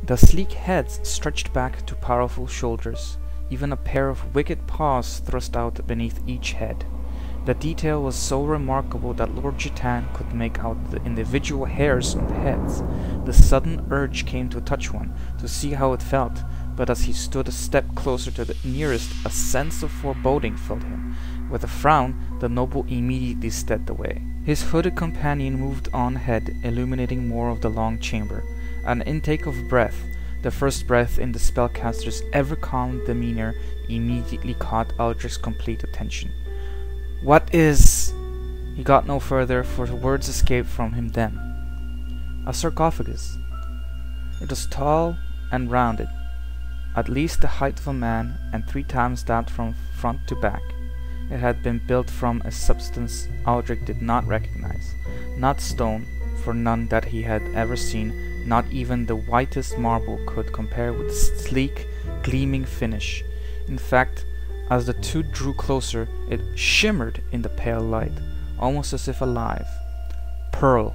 The sleek heads stretched back to powerful shoulders, even a pair of wicked paws thrust out beneath each head. The detail was so remarkable that Lord Jitan could make out the individual hairs on the heads. The sudden urge came to touch one, to see how it felt, but as he stood a step closer to the nearest, a sense of foreboding filled him. With a frown, the noble immediately stepped away. His hooded companion moved on ahead, illuminating more of the long chamber. An intake of breath, the first breath in the spellcaster's ever calm demeanor, immediately caught Aldrich's complete attention. "What is—" He got no further, for words escaped from him then. "A sarcophagus. It was tall and rounded, at least the height of a man, and 3 times that from front to back. It had been built from a substance Aldrich did not recognize. Not stone, for none that he had ever seen, not even the whitest marble, could compare with the sleek, gleaming finish. In fact, as the two drew closer, it shimmered in the pale light, almost as if alive. Pearl.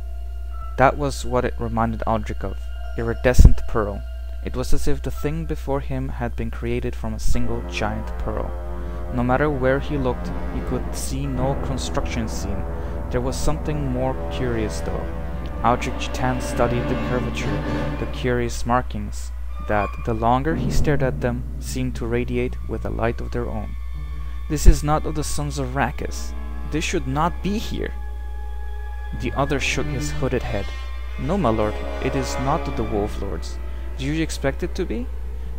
That was what it reminded Aldrich of. Iridescent pearl. It was as if the thing before him had been created from a single giant pearl. No matter where he looked, he could see no construction scene. There was something more curious, though. Aldrich Jitan studied the curvature, the curious markings, that, the longer he stared at them, seemed to radiate with a light of their own. "This is not of the sons of Rakis. This should not be here." The other shook his hooded head. "No, my lord, it is not of the Wolf Lords. Do you expect it to be?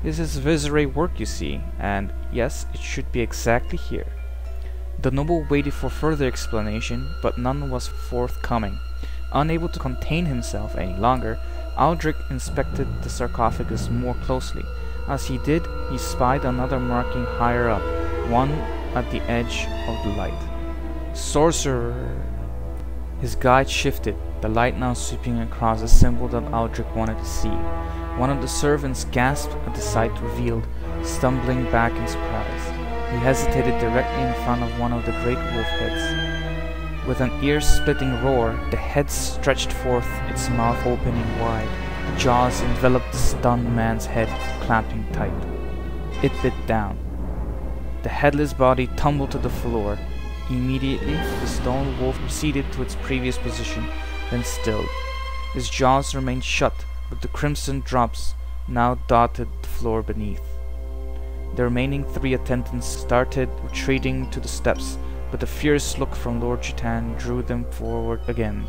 This is Viseray work, you see, and yes, it should be exactly here." The noble waited for further explanation, but none was forthcoming. Unable to contain himself any longer, Aldrich inspected the sarcophagus more closely. As he did, he spied another marking higher up, one at the edge of the light. "Sorcerer!" His guide shifted, the light now sweeping across the symbol that Aldrich wanted to see. One of the servants gasped at the sight revealed, stumbling back in surprise. He hesitated directly in front of one of the great wolf heads. With an ear-splitting roar, the head stretched forth, its mouth opening wide. The jaws enveloped the stunned man's head, clamping tight. It bit down. The headless body tumbled to the floor. Immediately, the stone wolf receded to its previous position, then stilled. His jaws remained shut, but the crimson drops now dotted the floor beneath. The remaining 3 attendants started retreating to the steps, but a fierce look from Lord Jitan drew them forward again.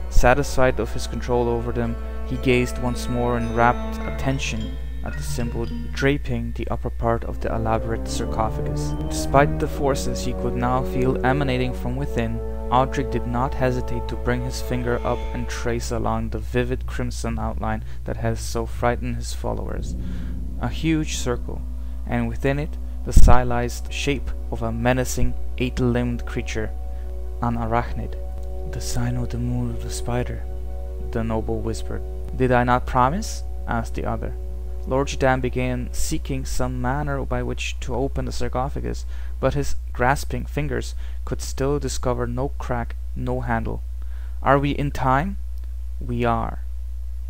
Satisfied of his control over them, he gazed once more in rapt attention at the symbol draping the upper part of the elaborate sarcophagus. Despite the forces he could now feel emanating from within, Aldrich did not hesitate to bring his finger up and trace along the vivid crimson outline that had so frightened his followers. A huge circle, and within it the stylized shape of a menacing 8-limbed creature, an arachnid. "The sign of the moon of the spider," the noble whispered. "Did I not promise?" asked the other. Lord Jitan began seeking some manner by which to open the sarcophagus, but his grasping fingers could still discover no crack, no handle. "Are we in time?" "We are."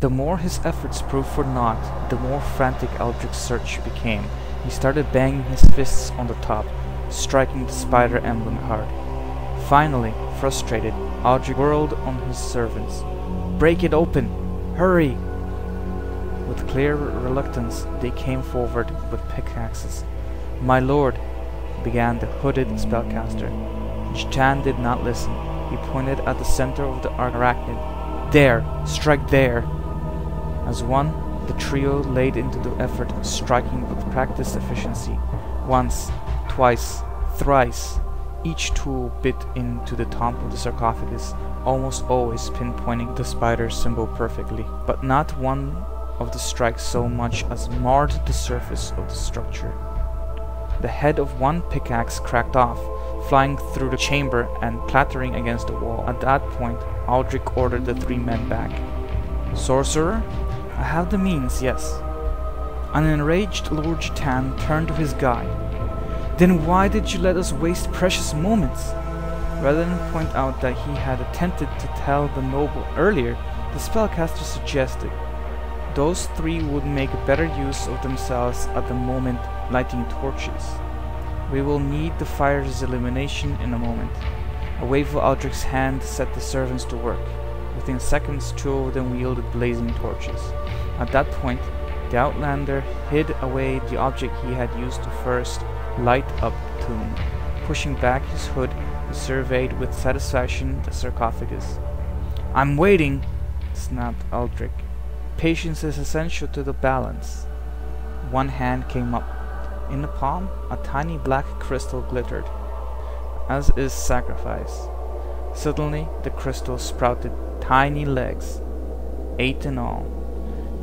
The more his efforts proved for naught, the more frantic Aldrich's search became. He started banging his fists on the top, striking the spider emblem hard. Finally, frustrated, Aldrich whirled on his servants. "Break it open! Hurry!" With clear reluctance, they came forward with pickaxes. "My lord," began the hooded spellcaster. Jitan did not listen. He pointed at the center of the arachnid. "There! Strike there!" As one, the trio laid into the effort, striking with practiced efficiency. Once, twice, thrice, each tool bit into the top of the sarcophagus, almost always pinpointing the spider symbol perfectly. But not one of the strikes so much as marred the surface of the structure. The head of one pickaxe cracked off, flying through the chamber and clattering against the wall. At that point, Aldrich ordered the 3 men back. "Sorcerer? I have the means, yes." An enraged Lord Jitan turned to his guide. "Then why did you let us waste precious moments?" Rather than point out that he had attempted to tell the noble earlier, the spellcaster suggested, Those three would make better use of themselves at the moment lighting torches. We will need the fire's illumination in a moment. A wave of Aldrich's hand set the servants to work. Within seconds, two of them wielded blazing torches. At that point, the Outlander hid away the object he had used to first light up the tomb. Pushing back his hood, he surveyed with satisfaction the sarcophagus. "I'm waiting," snapped Aldrich. "Patience is essential to the balance." One hand came up. In the palm, a tiny black crystal glittered, as is sacrifice. Suddenly, the crystal sprouted tiny legs, 8 in all.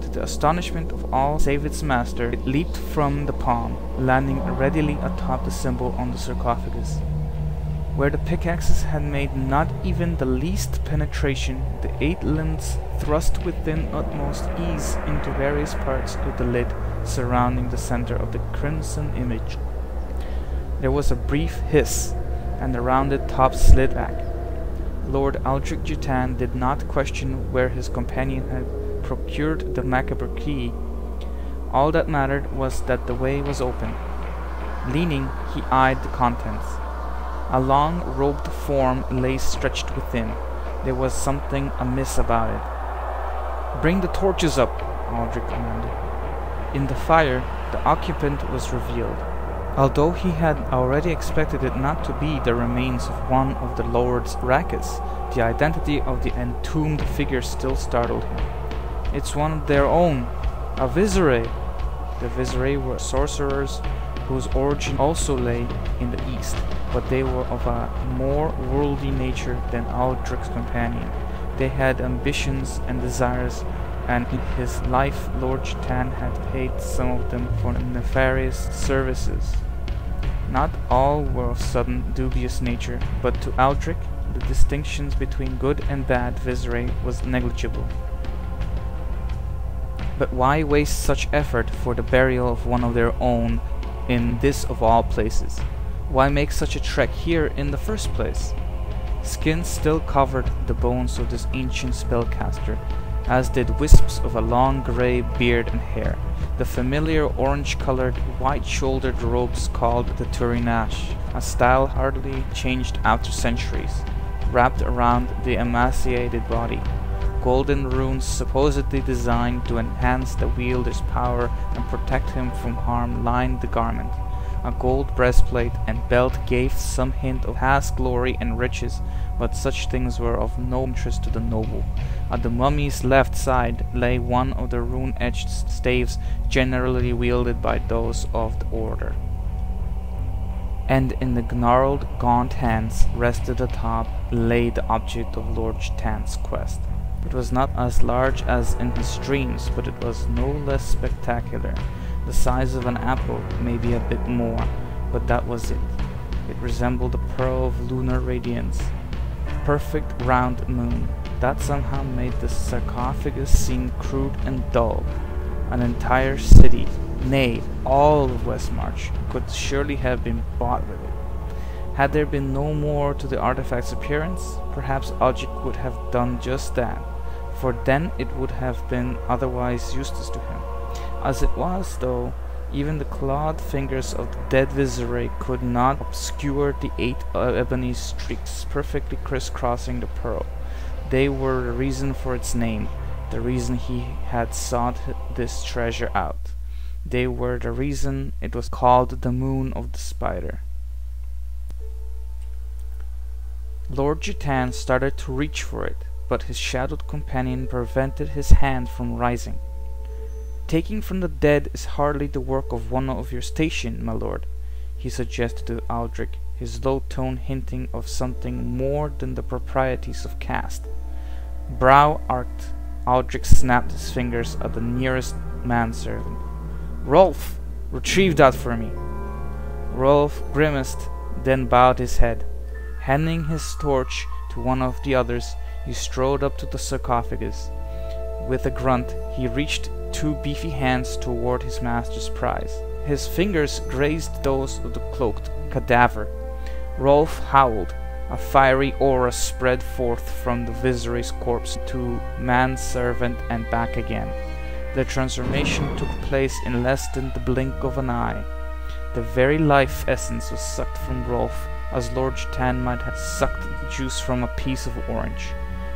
To the astonishment of all save its master, it leaped from the palm, landing readily atop the symbol on the sarcophagus. Where the pickaxes had made not even the least penetration, the 8 limbs thrust within utmost ease into various parts of the lid surrounding the center of the crimson image. There was a brief hiss, and the rounded top slid back. Lord Aldrich Jutan did not question where his companion had procured the macabre key. All that mattered was that the way was open. Leaning, he eyed the contents. A long robed form lay stretched within. There was something amiss about it. "Bring the torches up," Aldrich commanded. In the fire, the occupant was revealed. Although he had already expected it not to be the remains of one of the Lord's Rackets, the identity of the entombed figure still startled him. "It's one of their own, a Viserai." The Viserai were sorcerers whose origin also lay in the east, but they were of a more worldly nature than Aldrich's companion. They had ambitions and desires, and in his life Lord Jutan had paid some of them for nefarious services. Not all were of sudden dubious nature, but to Aldrich the distinctions between good and bad Viserai was negligible. But why waste such effort for the burial of one of their own in this of all places? Why make such a trek here in the first place? Skin still covered the bones of this ancient spellcaster, as did wisps of a long grey beard and hair. The familiar orange-colored, white-shouldered robes called the turinash, a style hardly changed after centuries, wrapped around the emaciated body. Golden runes supposedly designed to enhance the wielder's power and protect him from harm lined the garment. A gold breastplate and belt gave some hint of past glory and riches, but such things were of no interest to the noble. At the mummy's left side lay one of the rune-etched staves generally wielded by those of the order, and in the gnarled, gaunt hands rested atop lay the object of Lord Jutan's quest. It was not as large as in his dreams, but it was no less spectacular. The size of an apple, maybe a bit more, but that was it. It resembled a pearl of lunar radiance. Perfect round moon. That somehow made the sarcophagus seem crude and dull. An entire city, nay, all of Westmarch, could surely have been bought with it. Had there been no more to the artifact's appearance, perhaps Aldrich would have done just that, for then it would have been otherwise useless to him. As it was, though, even the clawed fingers of the dead Viserai could not obscure the 8 ebony streaks perfectly crisscrossing the pearl. They were the reason for its name, the reason he had sought this treasure out. They were the reason it was called the Moon of the Spider. Lord Jutan started to reach for it, but his shadowed companion prevented his hand from rising. "Taking from the dead is hardly the work of one of your station, my lord," he suggested to Aldrich, his low tone hinting of something more than the proprieties of caste. Brow arched, Aldrich snapped his fingers at the nearest manservant. "Rolf, retrieve that for me." Rolf grimaced, then bowed his head. Handing his torch to one of the others, he strode up to the sarcophagus. With a grunt, he reached 2 beefy hands toward his master's prize. His fingers grazed those of the cloaked cadaver. Rolf howled. A fiery aura spread forth from the Viserai's corpse to manservant and back again. The transformation took place in less than the blink of an eye. The very life essence was sucked from Rolf, as Lord Jatan might have sucked the juice from a piece of orange.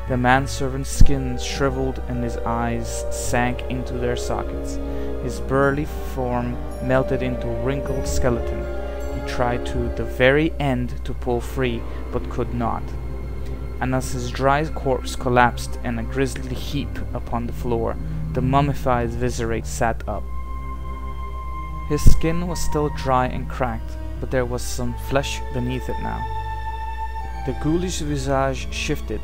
The manservant's skin shriveled and his eyes sank into their sockets. His burly form melted into a wrinkled skeleton. He tried to the very end to pull free, but could not. And as his dry corpse collapsed in a grisly heap upon the floor, the mummified Viserate sat up. His skin was still dry and cracked, but there was some flesh beneath it now. The ghoulish visage shifted,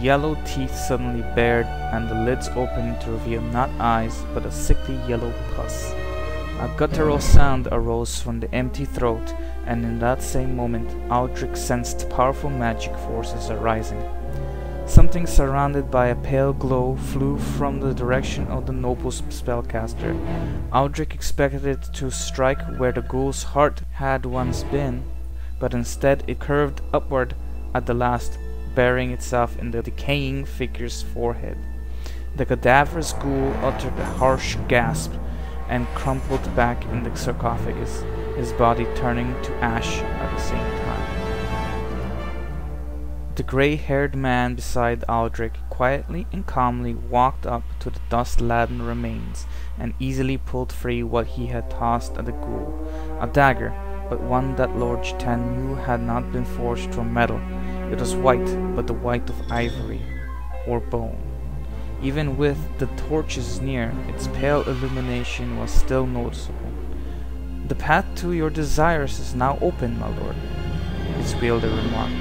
yellow teeth suddenly bared, and the lids opened to reveal not eyes, but a sickly yellow pus. A guttural sound arose from the empty throat, and in that same moment Aldrich sensed powerful magic forces arising. Something surrounded by a pale glow flew from the direction of the noble spellcaster. Aldrich expected it to strike where the ghoul's heart had once been, but instead it curved upward at the last, burying itself in the decaying figure's forehead. The cadaverous ghoul uttered a harsh gasp and crumpled back in the sarcophagus, his body turning to ash at the same time. The grey-haired man beside Aldrich quietly and calmly walked up to the dust-laden remains and easily pulled free what he had tossed at the ghoul, a dagger, but one that Lord Jatan knew had not been forged from metal. It was white, but the white of ivory or bone. Even with the torches near, its pale illumination was still noticeable. "The path to your desires is now open, my lord," its wielder remarked.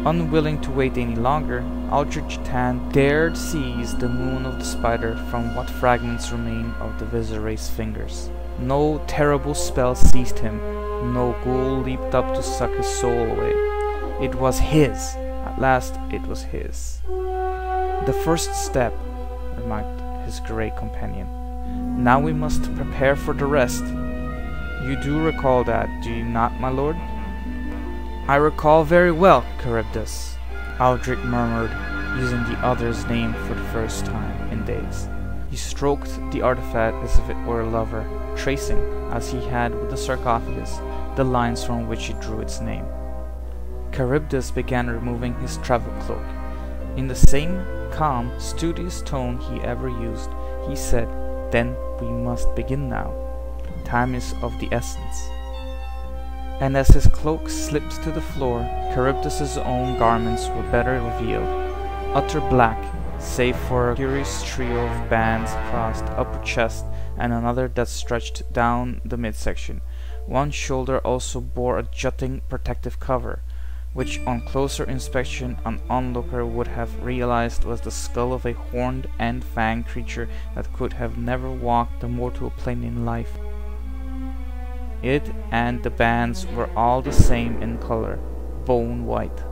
Unwilling to wait any longer, Aldrich Jatan dared seize the moon of the spider from what fragments remained of the Viserate's fingers. No terrible spell seized him, no ghoul leaped up to suck his soul away. It was his. At last it was his. "The first step," remarked his grey companion. "Now we must prepare for the rest. You do recall that, do you not, my lord?" "I recall very well, Charybdis," Aldrich murmured, using the other's name for the first time in days. He stroked the artifact as if it were a lover, tracing, as he had with the sarcophagus, the lines from which it drew its name. Charybdis began removing his travel cloak. In the same calm, studious tone he ever used, he said, "Then we must begin now. Time is of the essence." And as his cloak slipped to the floor, Charybdis's own garments were better revealed, utter black, save for a curious trio of bands across the upper chest and another that stretched down the midsection. One shoulder also bore a jutting protective cover, which on closer inspection an onlooker would have realized was the skull of a horned and fanged creature that could have never walked the mortal plane in life. It and the bands were all the same in color, bone white.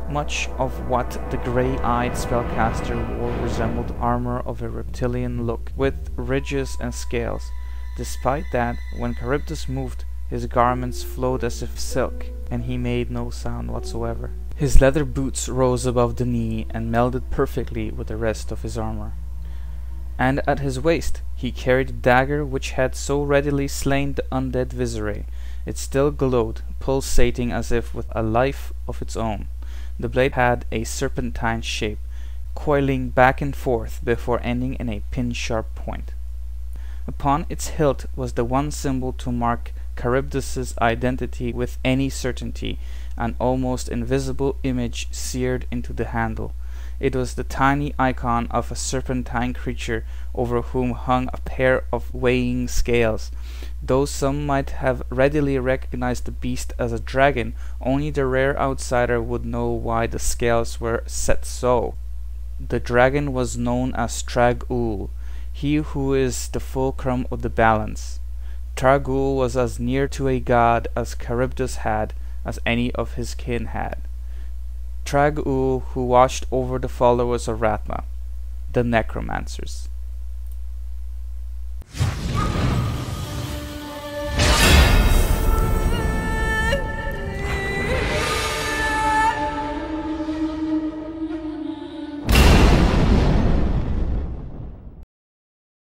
Much of what the grey-eyed spellcaster wore resembled armor of a reptilian look, with ridges and scales. Despite that, when Charybdis moved, his garments flowed as if silk, and he made no sound whatsoever. His leather boots rose above the knee and melded perfectly with the rest of his armor. And at his waist he carried the dagger which had so readily slain the undead Viserate. It still glowed, pulsating as if with a life of its own. The blade had a serpentine shape, coiling back and forth before ending in a pin-sharp point. Upon its hilt was the one symbol to mark Charybdis's identity with any certainty, an almost invisible image seared into the handle. It was the tiny icon of a serpentine creature over whom hung a pair of weighing scales. Though some might have readily recognized the beast as a dragon, only the rare outsider would know why the scales were set so. The dragon was known as Trag-Ul, he who is the fulcrum of the balance. Trag-Ul was as near to a god as Charybdis had, as any of his kin had. Trag-Ul who watched over the followers of Rathma, the necromancers.